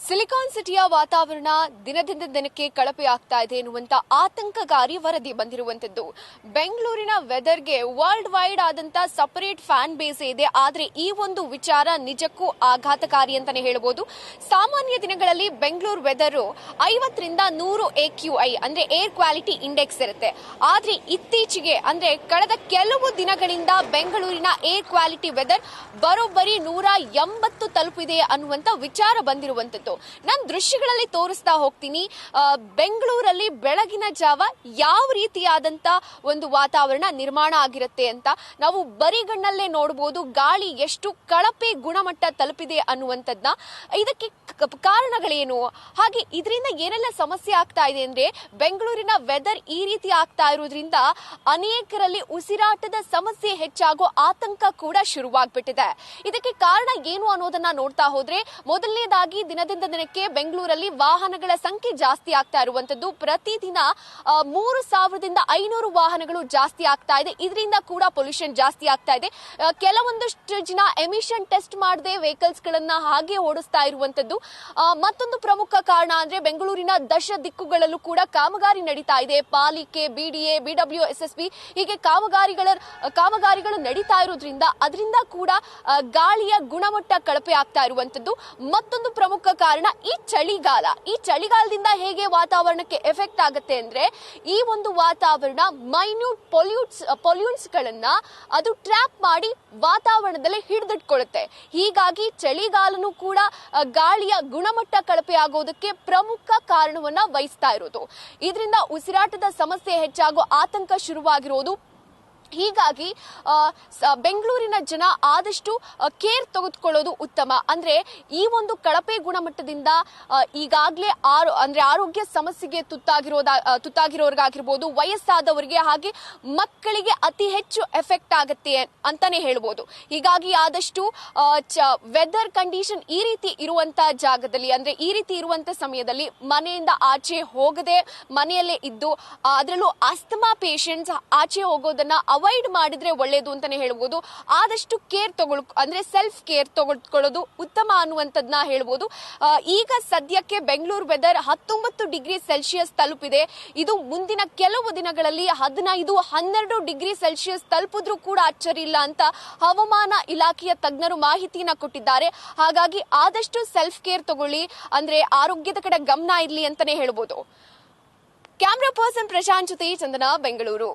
Silicon ಸಿಟಿಯ ವಾತಾವರಣ ದಿನದಿಂದ ದಿನಕ್ಕೆ ಕಳಪೆಯಾಗ್ತಾ ಇದೆ ಎನ್ನುವಂತ ಆತಂಕಕಾರಿ ವರದಿ ಬಂದಿರುವಂತದ್ದು. ಬೆಂಗಳೂರಿನ ವೆದರ್ಗೆ ವರ್ಲ್ಡ್ ವೈಡ್ ಆದಂತ ಸಪರೇಟ್ ಫ್ಯಾನ್ ಬೇಸ್ ಇದೆ. ಆದ್ರೆ ಈ ಒಂದು ವಿಚಾರ ನಿಜಕ್ಕೂ ಆಘಾತಕಾರಿ ಅಂತಾನೆ ಹೇಳಬಹುದು. ಸಾಮಾನ್ಯ ದಿನಗಳಲ್ಲಿ ಬೆಂಗಳೂರು ವೆದರ್ 50ರಿಂದ 100 AQI ಅಂದ್ರೆ ಏರ್ ಕ್ವಾಲಿಟಿ ಇಂಡೆಕ್ಸ್ ಇರುತ್ತೆ. ಆದ್ರೆ ಇತ್ತೀಚೆಗೆ ಅಂದ್ರೆ ಕಳೆದ ಕೆಲವು ದಿನಗಳಿಂದ ಬೆಂಗಳೂರಿನ ಏರ್ ಕ್ವಾಲಿಟಿ ವೆದರ್ ಬರೋಬ್ಬರಿ 180 ತಲುಪಿದೆ ಅನ್ನುವಂತ ವಿಚಾರ ಬಂದಿರುವಂತದ್ದು. ನಾನು ದೃಶ್ಯಗಳಲ್ಲಿ ತೋರಿಸ್ತಾ ಹೋಗ್ತೀನಿ. ಬೆಂಗಳೂರಲ್ಲಿ ಬೆಳಗಿನ ಜಾವ ಯಾವ ರೀತಿಯಾದಂತ ಒಂದು ವಾತಾವರಣ ನಿರ್ಮಾಣ ಆಗಿರುತ್ತೆ ಅಂತ ನಾವು ಬರಿಗಣ್ಣಲ್ಲೇ ನೋಡಬಹುದು. ಗಾಳಿ ಎಷ್ಟು ಕಳಪೆ ಗುಣಮಟ್ಟ ತಲುಪಿದೆ ಅನ್ನುವಂಥದ್ದನ್ನ. ಇದಕ್ಕೆ ಕಾರಣಗಳೇನು, ಹಾಗೆ ಇದರಿಂದ ಏನೆಲ್ಲ ಸಮಸ್ಯೆ ಆಗ್ತಾ ಇದೆ ಅಂದ್ರೆ ಬೆಂಗಳೂರಿನ ವೆದರ್ ಈ ರೀತಿ ಆಗ್ತಾ ಇರೋದ್ರಿಂದ ಅನೇಕರಲ್ಲಿ ಉಸಿರಾಟದ ಸಮಸ್ಯೆ ಹೆಚ್ಚಾಗೋ ಆತಂಕ ಕೂಡ ಶುರುವಾಗ್ಬಿಟ್ಟಿದೆ. ಇದಕ್ಕೆ ಕಾರಣ ಏನು ಅನ್ನೋದನ್ನ ನೋಡ್ತಾ ಹೋದ್ರೆ, ಮೊದಲನೇದಾಗಿ ದಿನದಿಂದ ದಿನಕ್ಕೆ ಬೆಂಗಳೂರಲ್ಲಿ ವಾಹನಗಳ ಸಂಖ್ಯೆ ಜಾಸ್ತಿ ಆಗ್ತಾ ಇರುವಂತದ್ದು. ಪ್ರತಿದಿನ 3500 ವಾಹನಗಳು ಜಾಸ್ತಿ ಆಗ್ತಾ ಇದೆ. ಇದರಿಂದ ಕೂಡ ಪೊಲ್ಯೂಷನ್ ಜಾಸ್ತಿ ಆಗ್ತಾ ಇದೆ. ಕೆಲವೊಂದಷ್ಟು ಜನ ಎಮಿಷನ್ ಟೆಸ್ಟ್ ಮಾಡದೆ ವೆಹಿಕಲ್ಸ್ ಗಳನ್ನ ಹಾಗೆ ಓಡಿಸ್ತಾ ಇರುವಂತದ್ದು. ಮತ್ತೊಂದು ಪ್ರಮುಖ ಕಾರಣ ಅಂದ್ರೆ ಬೆಂಗಳೂರಿನ ದಶ ದಿಕ್ಕುಗಳಲ್ಲೂ ಕೂಡ ಕಾಮಗಾರಿ ನಡೀತಾ ಇದೆ. ಪಾಲಿಕೆ, ಬಿಡಿಎ, BWSSB ಹೀಗೆ ಕಾಮಗಾರಿಗಳು ನಡೀತಾ ಇರೋದ್ರಿಂದ ಅದರಿಂದ ಕೂಡ ಗಾಳಿಯ ಗುಣಮಟ್ಟ ಕಳಪೆ ಆಗ್ತಾ ಇರುವಂತದ್ದು. ಮತ್ತೊಂದು ಪ್ರಮುಖ ಕಾರಣ ಈ ಚಳಿಗಾಲದಿಂದ ಹೇಗೆ ವಾತಾವರಣಕ್ಕೆ ಎಫೆಕ್ಟ್ ಆಗುತ್ತೆ ಅಂದ್ರೆ, ಈ ಒಂದು ವಾತಾವರಣ ಮೈನ್ಯೂಟ್ ಪೊಲ್ಯೂಟ್ಸ್ ಗಳನ್ನ ಅದು ಟ್ರ್ಯಾಪ್ ಮಾಡಿ ವಾತಾವರಣದಲ್ಲಿ ಹಿಡಿದಿಟ್ಕೊಳ್ಳುತ್ತೆ. ಹೀಗಾಗಿ ಚಳಿಗಾಲನೂ ಕೂಡ ಗಾಳಿಯ ಗುಣಮಟ್ಟ ಕಳಪೆ ಆಗೋದಕ್ಕೆ ಪ್ರಮುಖ ಕಾರಣವನ್ನ ವಹಿಸ್ತಾ ಇರೋದು. ಇದರಿಂದ ಉಸಿರಾಟದ ಸಮಸ್ಯೆ ಹೆಚ್ಚಾಗೋ ಆತಂಕ ಶುರುವಾಗಿರೋದು. ಹೀಗಾಗಿ ಬೆಂಗಳೂರಿನ ಜನ ಆದಷ್ಟು ಕೇರ್ ತೆಗೆದುಕೊಳ್ಳೋದು ಉತ್ತಮ. ಅಂದ್ರೆ ಈ ಒಂದು ಕಳಪೆ ಗುಣಮಟ್ಟದಿಂದ ಈಗಾಗಲೇ ಆರೋಗ್ಯ ಸಮಸ್ಯೆಗೆ ತುತ್ತಾಗಿರೋರ್ಗಾಗಿರ್ಬೋದು, ವಯಸ್ಸಾದವರಿಗೆ ಹಾಗೆ ಮಕ್ಕಳಿಗೆ ಅತಿ ಹೆಚ್ಚು ಎಫೆಕ್ಟ್ ಆಗುತ್ತೆ ಅಂತಾನೆ ಹೇಳ್ಬೋದು. ಹೀಗಾಗಿ ಆದಷ್ಟು ವೆದರ್ ಕಂಡೀಷನ್ ಈ ರೀತಿ ಇರುವಂತ ಜಾಗದಲ್ಲಿ, ಅಂದ್ರೆ ಈ ರೀತಿ ಇರುವಂತ ಸಮಯದಲ್ಲಿ ಮನೆಯಿಂದ ಆಚೆ ಹೋಗದೆ ಮನೆಯಲ್ಲೇ ಇದ್ದು, ಅದರಲ್ಲೂ ಅಸ್ತಮಾ ಪೇಷಂಟ್ಸ್ ಆಚೆ ಹೋಗೋದನ್ನ ಅವಾಯ್ಡ್ ಮಾಡಿದ್ರೆ ಒಳ್ಳೇದು ಅಂತಾನೆ ಹೇಳ್ಬೋದು. ಆದಷ್ಟು ಅಂದ್ರೆ ಸೆಲ್ಫ್ ಕೇರ್ ತಗೊಳ್ಕೊಳ್ಳೋದು ಉತ್ತಮ ಅನ್ನುವಂಥದ್ದನ್ನ ಹೇಳ್ಬೋದು. ಈಗ ಸದ್ಯಕ್ಕೆ ಬೆಂಗಳೂರು ವೆದರ್ 19 ಡಿಗ್ರಿ ಸೆಲ್ಸಿಯಸ್ ತಲುಪಿದೆ. ಇದು ಮುಂದಿನ ಕೆಲವು ದಿನಗಳಲ್ಲಿ 15-12 ಡಿಗ್ರಿ ಸೆಲ್ಸಿಯಸ್ ತಲುಪಿದ್ರೂ ಕೂಡ ಅಚ್ಚರಿ ಇಲ್ಲ ಅಂತ ಹವಾಮಾನ ಇಲಾಖೆಯ ತಜ್ಞರು ಮಾಹಿತಿಯನ್ನ ಕೊಟ್ಟಿದ್ದಾರೆ. ಹಾಗಾಗಿ ಆದಷ್ಟು ಸೆಲ್ಫ್ ಕೇರ್ ತಗೊಳ್ಳಿ, ಅಂದ್ರೆ ಆರೋಗ್ಯದ ಕಡೆ ಗಮನ ಇರ್ಲಿ ಅಂತಾನೆ ಹೇಳ್ಬೋದು. ಕ್ಯಾಮ್ರಾ ಪರ್ಸನ್ ಪ್ರಶಾಂತ್ ಜೊತೆ ಚಂದನ, ಬೆಂಗಳೂರು.